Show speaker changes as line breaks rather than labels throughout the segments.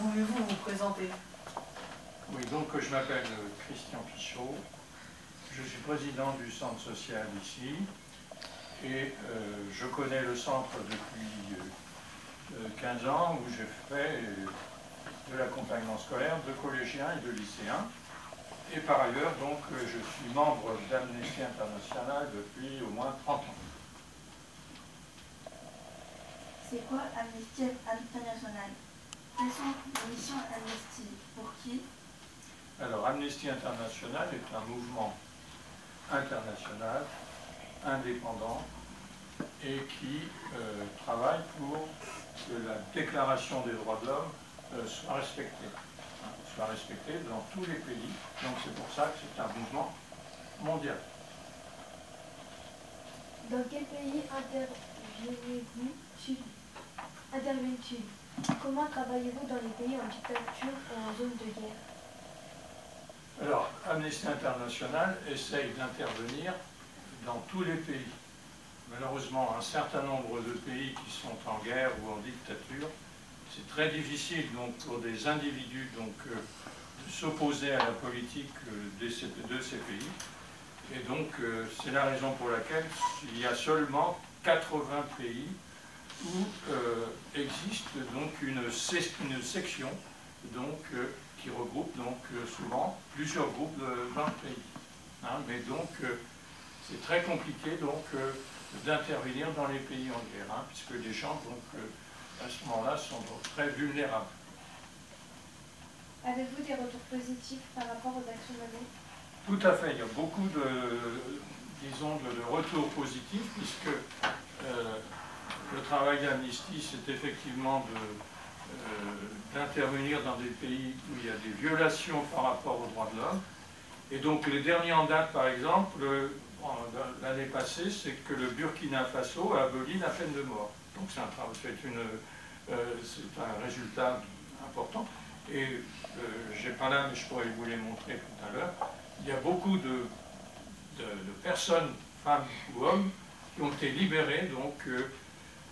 Pouvez-vous vous présenter?
Oui, donc je m'appelle Christian Pichot, je suis président du centre social ici et je connais le centre depuis 15 ans où j'ai fait de l'accompagnement scolaire de collégiens et de lycéens. Et par ailleurs, donc, je suis membre d'Amnesty International depuis au moins 30 ans.
C'est quoi Amnesty International? Quelles sont les missions Amnesty? Pour qui?
Alors, Amnesty International est un mouvement international, indépendant, et qui travaille pour que la Déclaration des droits de l'homme soit respectée dans tous les pays. Donc c'est pour ça que c'est un mouvement mondial.
Dans quel pays intervenez-vous? Comment travaillez-vous dans les pays en dictature ou en zone de guerre?
Alors, Amnesty International essaye d'intervenir dans tous les pays. Malheureusement, un certain nombre de pays qui sont en guerre ou en dictature, c'est très difficile donc, pour des individus donc, de s'opposer à la politique de ces pays. Et donc, c'est la raison pour laquelle il y a seulement 80 pays où existe donc une section donc, qui regroupe donc, souvent plusieurs groupes dans le pays. Hein, mais donc, c'est très compliqué donc, d'intervenir dans les pays en guerre, hein, puisque les gens donc, à ce moment-là sont donc, très vulnérables.
Avez-vous des retours positifs par rapport aux actions menées?
Tout à fait, il y a beaucoup disons, de retours positifs, puisque le travail d'Amnesty, c'est effectivement d'intervenir dans des pays où il y a des violations par rapport aux droits de l'homme. Et donc les derniers en date, par exemple, l'année passée, c'est que le Burkina Faso a aboli la peine de mort. Donc c'est un résultat important. Et je n'ai pas là, mais je pourrais vous les montrer tout à l'heure. Il y a beaucoup de personnes, femmes ou hommes, qui ont été libérés, donc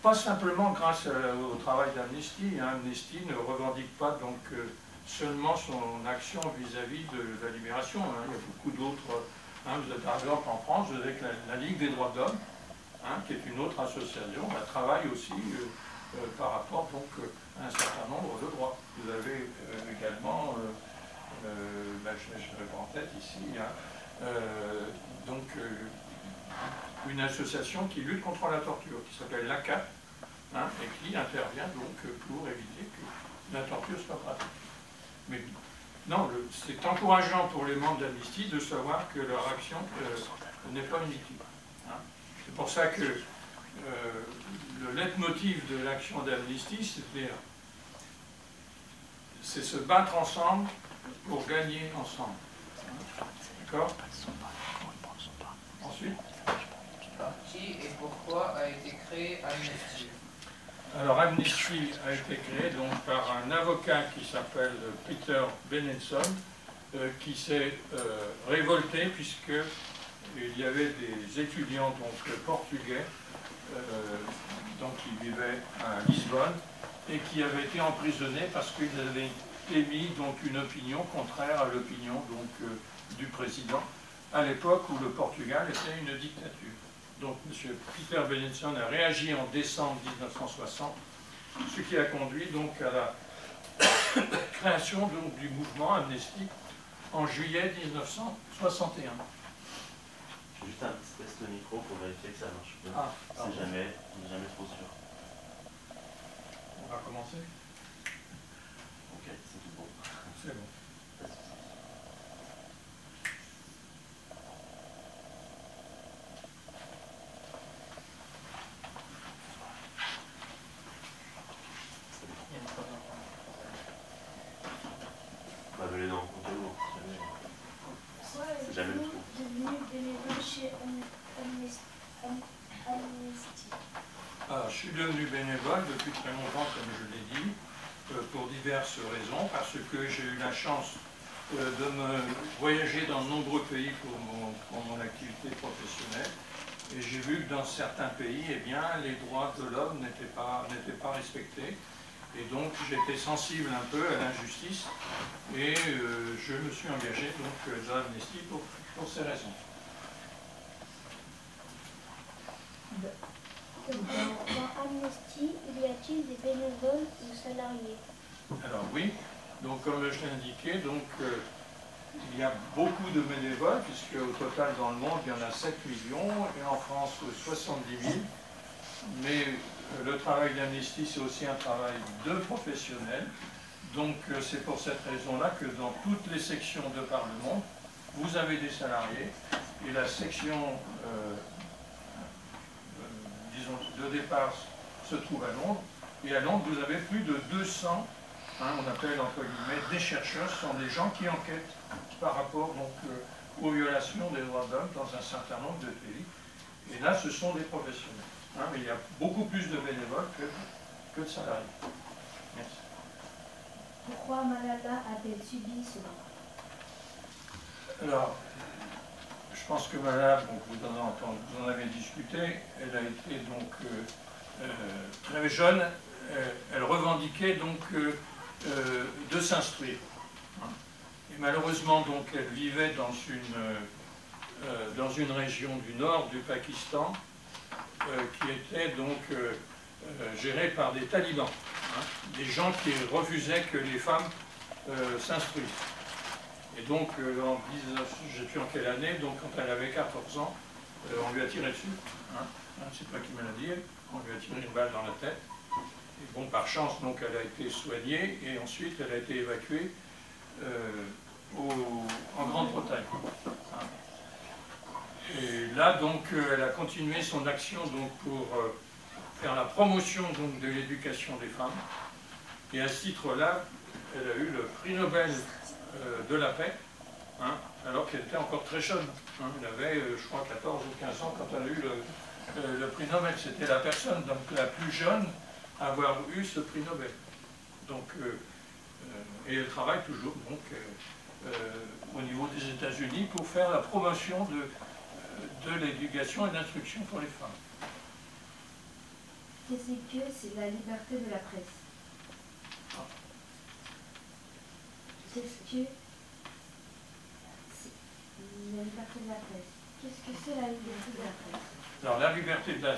pas simplement grâce au travail d'Amnesty. Amnesty ne revendique pas donc seulement son action vis-à-vis de la libération. Hein. Il y a beaucoup d'autres. Hein, vous êtes par exemple en France, vous avez la Ligue des droits de l'homme, hein, qui est une autre association, elle travaille aussi par rapport donc, à un certain nombre de droits. Vous avez également, je ne l'ai pas en tête ici, hein, donc une association qui lutte contre la torture, qui s'appelle l'ACAT, hein, et qui intervient donc pour éviter que la torture soit pratiquée. Mais non, c'est encourageant pour les membres d'Amnesty de savoir que leur action n'est pas inutile. Hein. C'est pour ça que le leitmotiv de l'action d'Amnesty, c'est se battre ensemble pour gagner ensemble. D'accord? Ensuite?
Qui et pourquoi a été créé Amnesty?
Alors Amnesty a été créé donc, par un avocat qui s'appelle Peter Benenson, qui s'est révolté puisqu'il y avait des étudiants donc, portugais donc, qui vivaient à Lisbonne et qui avaient été emprisonnés parce qu'ils avaient émis donc, une opinion contraire à l'opinion donc, du président à l'époque où le Portugal était une dictature. Donc M. Peter Benenson a réagi en décembre 1960, ce qui a conduit donc à la création donc, du mouvement Amnesty en juillet 1961.
Juste un petit test de micro pour vérifier que ça marche bien.
Ah,
on n'est jamais trop sûr.
On va commencer?
Ok, c'est tout bon.
C'est bon.
C'est jamais le trou. Devenu bénévole chez Amnesty.
Je suis devenu bénévole depuis très longtemps, comme je l'ai dit, pour diverses raisons, parce que j'ai eu la chance de me voyager dans de nombreux pays pour mon activité professionnelle, et j'ai vu que dans certains pays, eh bien, les droits de l'homme n'étaient pas respectés, Et donc j'étais sensible un peu à l'injustice et je me suis engagé donc dans Amnesty pour ces raisons.
Dans Amnesty, y a-t-il des bénévoles ou salariés?
Alors oui, donc comme je l'ai indiqué, donc, il y a beaucoup de bénévoles, puisque au total dans le monde il y en a 7 millions et en France 70 000. Mais le travail d'Amnesty, c'est aussi un travail de professionnels. Donc c'est pour cette raison-là que dans toutes les sections de par le monde, vous avez des salariés et la section disons, de départ se trouve à Londres. Et à Londres, vous avez plus de 200, on appelle entre guillemets des chercheurs, ce sont des gens qui enquêtent par rapport donc, aux violations des droits de l'homme dans un certain nombre de pays. Et là, ce sont des professionnels. Mais il y a beaucoup plus de bénévoles que de salariés. Merci.
Pourquoi Malala a-t-elle subi ce drame?
Alors, je pense que Malala, donc, vous en avez discuté, elle a été donc très jeune, elle revendiquait donc de s'instruire. Et malheureusement, donc, elle vivait dans une région du nord du Pakistan qui était donc gérée par des talibans, des gens qui refusaient que les femmes s'instruisent. Et donc, je ne sais plus en quelle année, donc quand elle avait 14 ans, on lui a tiré dessus. C'est pas qui me l'a dit, on lui a tiré une balle dans la tête. Et bon, par chance, donc, elle a été soignée et ensuite elle a été évacuée en Grande-Bretagne. Et là, donc, elle a continué son action donc, pour faire la promotion donc, de l'éducation des femmes. Et à ce titre-là, elle a eu le prix Nobel de la paix, alors qu'elle était encore très jeune. Elle avait, je crois, 14 ou 15 ans quand elle a eu le prix Nobel. C'était la personne donc, la plus jeune à avoir eu ce prix Nobel. Donc, et elle travaille toujours donc, au niveau des États-Unis pour faire la promotion de l'éducation et de l'instruction pour les femmes.
Qu'est-ce que c'est la liberté de la presse? Qu'est-ce que c'est la liberté de la presse? Qu'est-ce que c'est la liberté de la presse?
Alors la liberté de la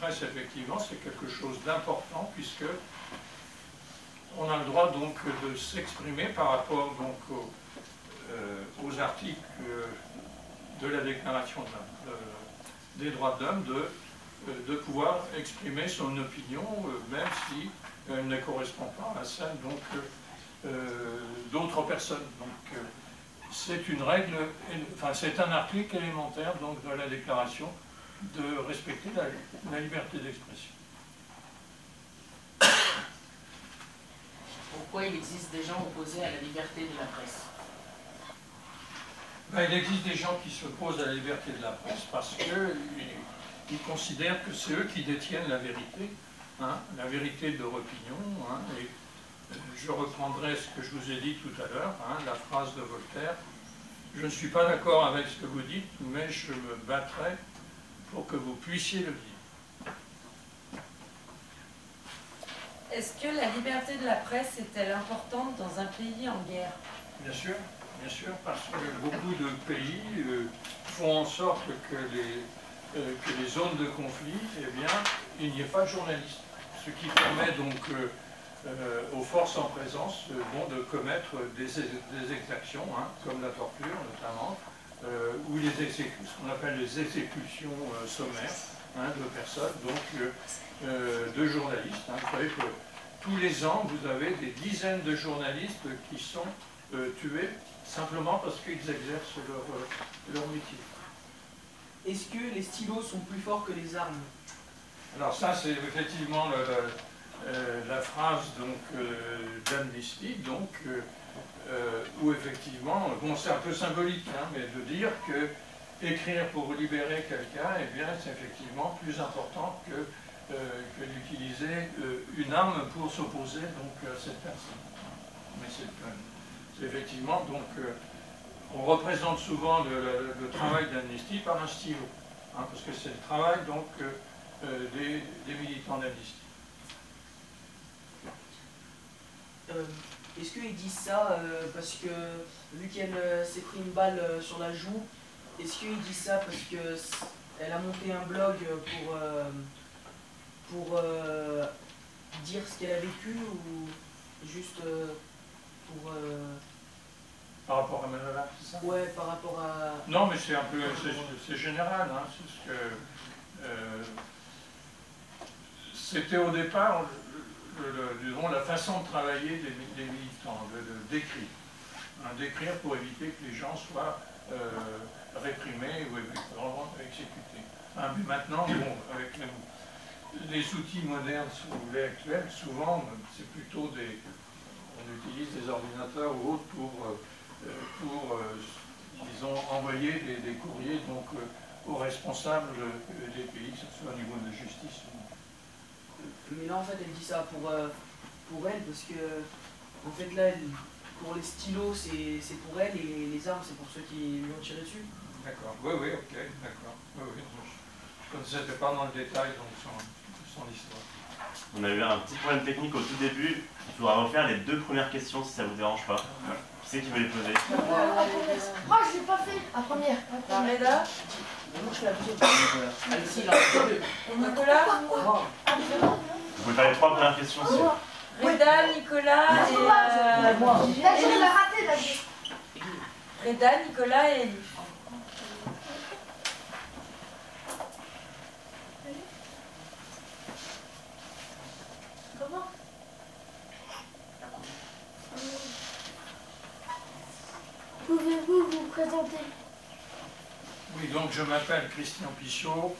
presse, effectivement, c'est quelque chose d'important puisque on a le droit donc de s'exprimer par rapport donc aux articles de la Déclaration des droits de l'homme, de pouvoir exprimer son opinion, même si elle ne correspond pas à celle d'autres personnes. Donc c'est une règle, enfin c'est un article élémentaire donc, de la Déclaration de respecter la liberté d'expression.
Pourquoi il existe des gens opposés à la liberté de la presse?
Il existe des gens qui s'opposent à la liberté de la presse parce qu'ils considèrent que c'est eux qui détiennent la vérité, la vérité de leur opinion. Et je reprendrai ce que je vous ai dit tout à l'heure, la phrase de Voltaire. Je ne suis pas d'accord avec ce que vous dites, mais je me battrai pour que vous puissiez le dire.
Est-ce que la liberté de la presse est-elle importante dans un pays en guerre?
Bien sûr, parce que beaucoup de pays font en sorte que les zones de conflit, eh bien, il n'y ait pas de journalistes. Ce qui permet donc aux forces en présence de commettre des exactions, comme la torture notamment, ou ce qu'on appelle les exécutions sommaires de personnes, donc de journalistes. Vous savez que tous les ans, vous avez des dizaines de journalistes qui sont tués simplement parce qu'ils exercent leur métier.
Est-ce que les stylos sont plus forts que les armes?
Alors ça, c'est effectivement la phrase d'Amnesty, où effectivement, bon, c'est un peu symbolique, mais de dire que écrire pour libérer quelqu'un, eh bien, c'est effectivement plus important que d'utiliser une arme pour s'opposer à cette personne. Mais c'est effectivement, donc, on représente souvent le travail d'Amnesty par un stylo, parce que c'est le travail donc des militants d'Amnesty.
est-ce qu'ils disent ça parce que, vu qu'elle s'est pris une balle sur la joue, est-ce qu'ils disent ça parce qu'elle a monté un blog pour dire ce qu'elle a vécu ou juste pour...
Par rapport à Manola, c'est ça?
Ouais, par rapport à...
Non, mais c'est un peu, c'est général, hein, c'est ce que... c'était au départ, disons, la façon de travailler des militants, d'écrire. D'écrire pour éviter que les gens soient réprimés ou exécutés. Mais maintenant, bon, avec les outils modernes, si vous voulez, actuels, souvent, c'est plutôt des... On utilise des ordinateurs ou autres pour disons, envoyer des courriers donc, aux responsables des pays, que ce soit au niveau de la justice.
Mais là, en fait, elle dit ça pour elle, parce que, en fait, là, pour les stylos, c'est pour elle, et les armes, c'est pour ceux qui lui ont tiré dessus.
D'accord, oui, ok, d'accord. Oui, je ne connaissais pas dans le détail donc, son histoire.
On a eu un petit problème technique au tout début. Il faudra refaire les 2 premières questions si ça vous dérange pas. Qui c'est qui veut les poser?
Moi, je l'ai pas fait. La première.
Reda,
Moi, je fais la deuxième. Alexis, il en a deux.
et Nicolas.
Vous pouvez faire les 3 premières questions si.
Reda, Nicolas
Là, je l'ai raté, là.
Reda, Nicolas et Elif.
Comment? Pouvez-vous vous présenter?
Oui, donc je m'appelle Christian Pichot,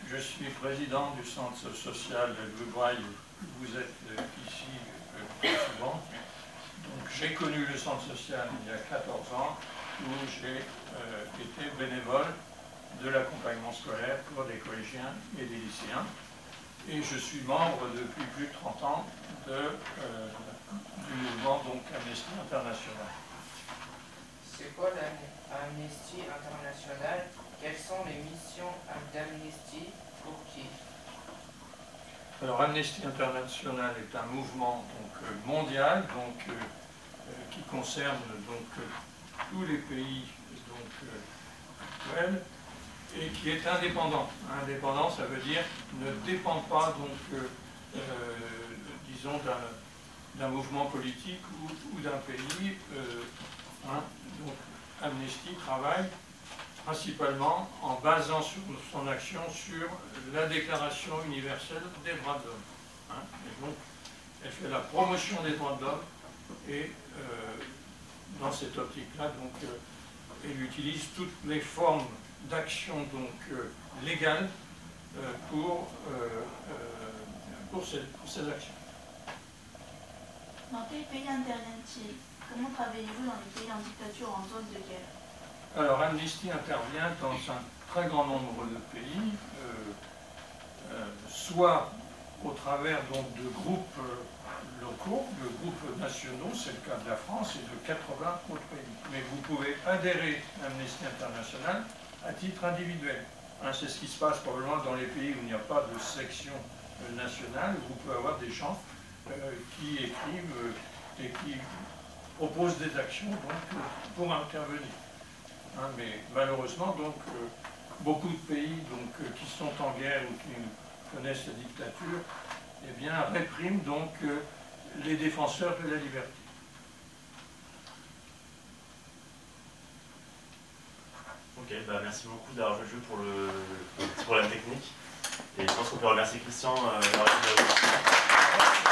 je suis président du centre social de Louvaille, où vous êtes ici souvent. Donc j'ai connu le centre social il y a 14 ans, où j'ai été bénévole de l'accompagnement scolaire pour des collégiens et des lycéens. Et je suis membre depuis plus de 30 ans du mouvement donc, Amnesty International.
C'est quoi l'Amnesty International? Quelles sont les missions d'Amnesty? Pour qui?
Alors Amnesty International est un mouvement donc, mondial donc, qui concerne donc, tous les pays donc, actuels et qui est indépendant. Indépendant, ça veut dire ne dépend pas donc, disons d'un mouvement politique ou d'un pays. Donc, Amnesty travaille principalement en basant son action sur la Déclaration universelle des droits de l'homme. Et donc, elle fait la promotion des droits de l'homme et dans cette optique-là, donc, elle utilise toutes les formes d'action donc légales pour ces actions.
Dans quel pays intervient-il? Comment travaillez-vous dans les pays en dictature ou en zone de guerre?
Alors Amnesty intervient dans un très grand nombre de pays, soit au travers donc, de groupes locaux, de groupes nationaux, c'est le cas de la France et de 80 autres pays. Mais vous pouvez adhérer à Amnesty International à titre individuel. C'est ce qui se passe probablement dans les pays où il n'y a pas de section nationale, où vous pouvez avoir des gens qui écrivent et qui proposent des actions donc, pour intervenir. Mais malheureusement, donc, beaucoup de pays donc, qui sont en guerre ou qui connaissent la dictature, eh bien, répriment donc les défenseurs de la liberté.
Ok, bah merci beaucoup d'avoir joué le jeu pour le petit problème technique. Et je pense qu'on peut remercier Christian d'avoir été là aussi.